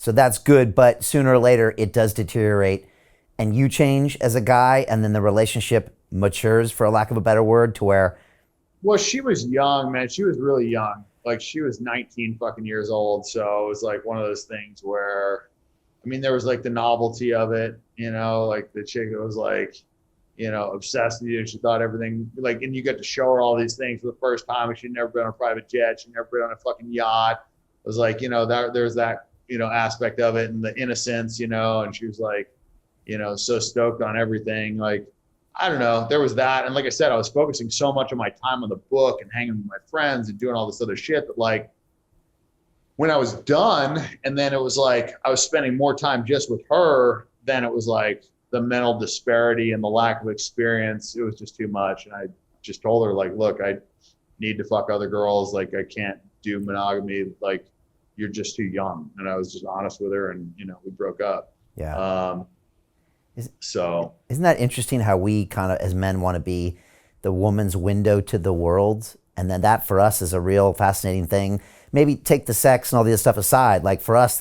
So that's good, but sooner or later it does deteriorate and you change as a guy and then the relationship matures, for a lack of a better word, to where... Well, she was young, man. She was really young. Like, she was 19 fucking years old. So it was like one of those things where, I mean, there was like the novelty of it, you know, like the chick that was like, you know, obsessed with you. She thought everything, like, and you get to show her all these things for the first time. She'd never been on a private jet. She'd never been on a fucking yacht. It was like, you know, there's that, you know, aspect of it and the innocence, you know, and she was like, you know, so stoked on everything. Like, I don't know, there was that. And like I said, I was focusing so much of my time on the book and hanging with my friends and doing all this other shit that, like, when I was done, and then it was like I was spending more time just with her, then it was like the mental disparity and the lack of experience, it was just too much. And I just told her, like, look, I need to fuck other girls. Like, I can't do monogamy. Like, you're just too young. And I was just honest with her, and, you know, we broke up. Yeah. So isn't that interesting how we kind of, as men, want to be the woman's window to the world? And then that for us is a real fascinating thing. Maybe take the sex and all the other stuff aside. Like, for us,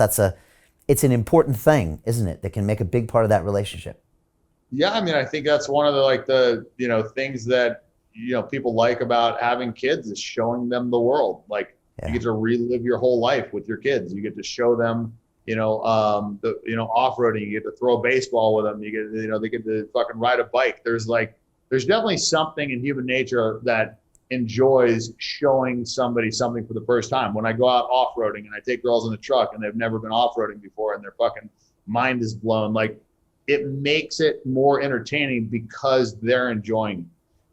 it's an important thing, isn't it? That can make a big part of that relationship. Yeah. I mean, I think that's one of the, like, the, you know, things that, you know, people like about having kids is showing them the world. Like, you get to relive your whole life with your kids. You get to show them, you know, off-roading. You get to throw a baseball with them. You get, you know, they get to fucking ride a bike. There's definitely something in human nature that enjoys showing somebody something for the first time. When I go out off-roading and I take girls in the truck and they've never been off-roading before and their fucking mind is blown, like, it makes it more entertaining because they're enjoying it.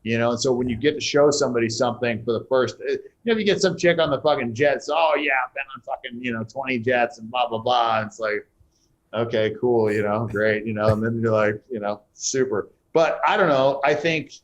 You know, and so when you get to show somebody something for the first, you know, if you get some chick on the fucking jets, oh yeah, I've been on fucking, you know, 20 jets and blah, blah, blah. And it's like, okay, cool, you know, great, you know, and then you're like, you know, super. But I don't know. I think,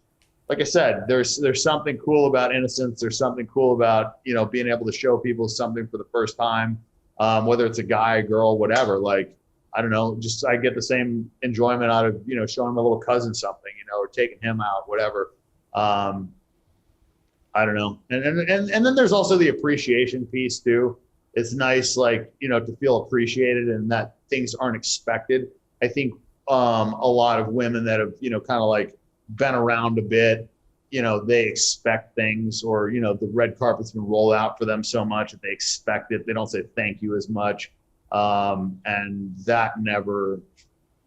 like I said, there's something cool about innocence. There's something cool about, you know, being able to show people something for the first time, whether it's a guy, a girl, whatever. Like, I don't know, just I get the same enjoyment out of, you know, showing my little cousin something, you know, or taking him out, whatever. I don't know. And then there's also the appreciation piece too. It's nice, like, you know, to feel appreciated and that things aren't expected. I think a lot of women that have, you know, kind of like been around a bit, you know, they expect things, or, you know, the red carpet's been rolled out for them so much that they expect it. They don't say thank you as much. And that never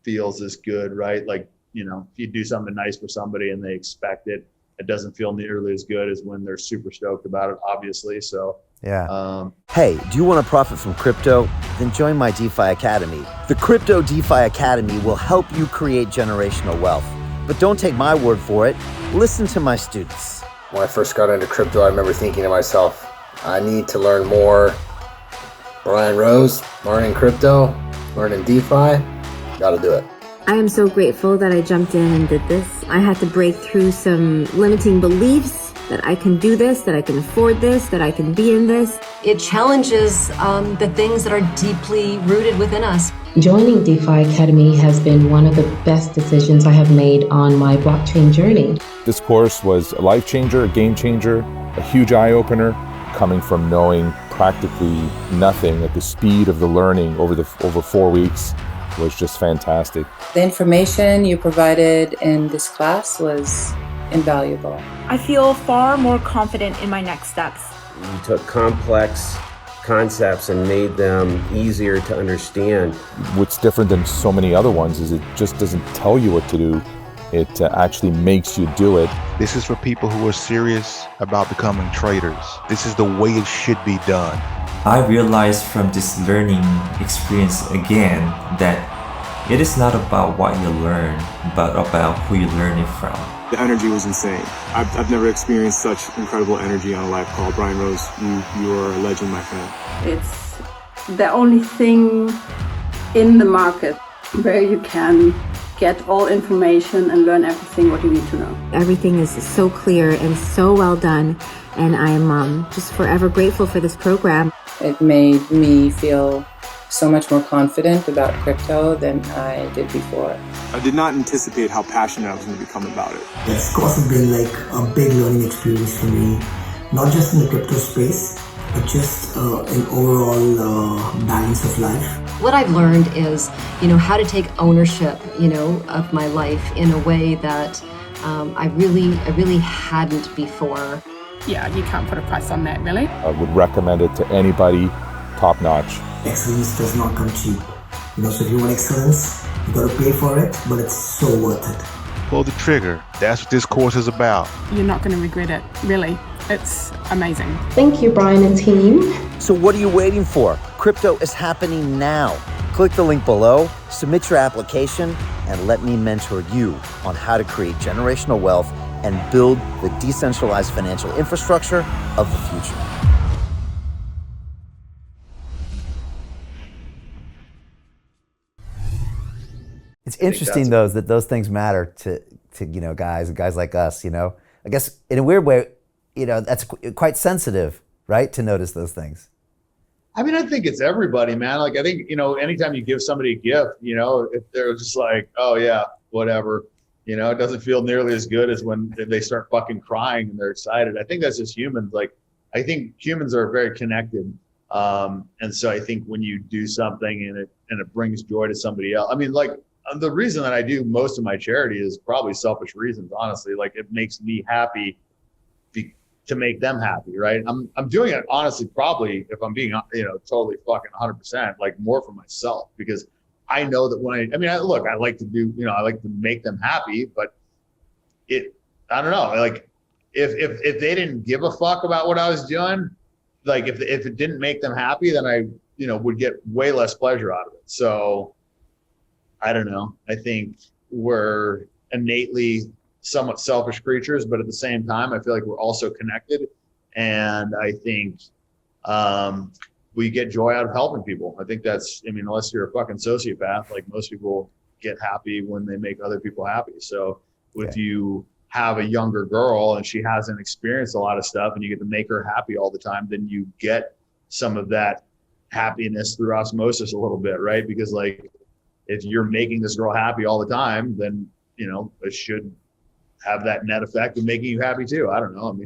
feels as good, right? Like, you know, if you do something nice for somebody and they expect it, it doesn't feel nearly as good as when they're super stoked about it, obviously. So, yeah. Hey, do you want to profit from crypto? Then join my DeFi Academy. The Crypto DeFi Academy will help you create generational wealth. But don't take my word for it. Listen to my students. When I first got into crypto, I remember thinking to myself, I need to learn more. Brian Rose, learning crypto, learning DeFi, gotta do it. I am so grateful that I jumped in and did this. I had to break through some limiting beliefs that I can do this, that I can afford this, that I can be in this. It challenges the things that are deeply rooted within us. Joining DeFi Academy has been one of the best decisions I have made on my blockchain journey. This course was a life changer, a game changer, a huge eye-opener, coming from knowing practically nothing at the speed of the learning over 4 weeks. Was just fantastic. The information you provided in this class was invaluable. I feel far more confident in my next steps. You took complex concepts and made them easier to understand. What's different than so many other ones is it just doesn't tell you what to do. It actually makes you do it. This is for people who are serious about becoming traders. This is the way it should be done. I realized from this learning experience again that it is not about what you learn, but about who you learn it from. The energy was insane. I've never experienced such incredible energy on a live call. Brian Rose, you are a legend, my friend. It's the only thing in the market where you can get all information and learn everything what you need to know. Everything is so clear and so well done, and I am just forever grateful for this program. It made me feel so much more confident about crypto than I did before. I did not anticipate how passionate I was going to become about it. This course has been like a big learning experience for me, not just in the crypto space, but just an overall balance of life. What I've learned is, how to take ownership, of my life in a way that I really hadn't before. Yeah, you can't put a price on that, really. I would recommend it to anybody, top notch. Excellence does not come cheap. So if you want excellence, you gotta pay for it, but it's so worth it. Pull the trigger. That's what this course is about. You're not going to regret it, really. It's amazing. Thank you, Brian and team. So what are you waiting for? Crypto is happening now. Click the link below, submit your application, and let me mentor you on how to create generational wealth and build the decentralized financial infrastructure of the future. It's interesting, though, that those things matter to guys like us. I guess in a weird way, that's quite sensitive, right, to notice those things. I mean, I think it's everybody, man. Like, I think, anytime you give somebody a gift, if they're just like, oh yeah, whatever, it doesn't feel nearly as good as when they start fucking crying and they're excited. I think that's just humans. Like, I think humans are very connected. And so I think when you do something and it brings joy to somebody else, I mean, like, the reason that I do most of my charity is probably selfish reasons, honestly. Like, it makes me happy to make them happy, right? I'm doing it, honestly, probably, if I'm being, totally fucking 100%, like, more for myself, because I know that when I like to do, I like to make them happy, but I don't know, like, if they didn't give a fuck about what I was doing, like, if it didn't make them happy, then I, would get way less pleasure out of it. So I don't know. I think we're innately somewhat selfish creatures, but at the same time, I feel like we're also connected. And I think we get joy out of helping people. I think that's, unless you're a fucking sociopath, like, most people get happy when they make other people happy. So if you have a younger girl and she hasn't experienced a lot of stuff and you get to make her happy all the time, then you get some of that happiness through osmosis a little bit, right? Because, like, if you're making this girl happy all the time, then, it should have that net effect of making you happy too. I don't know.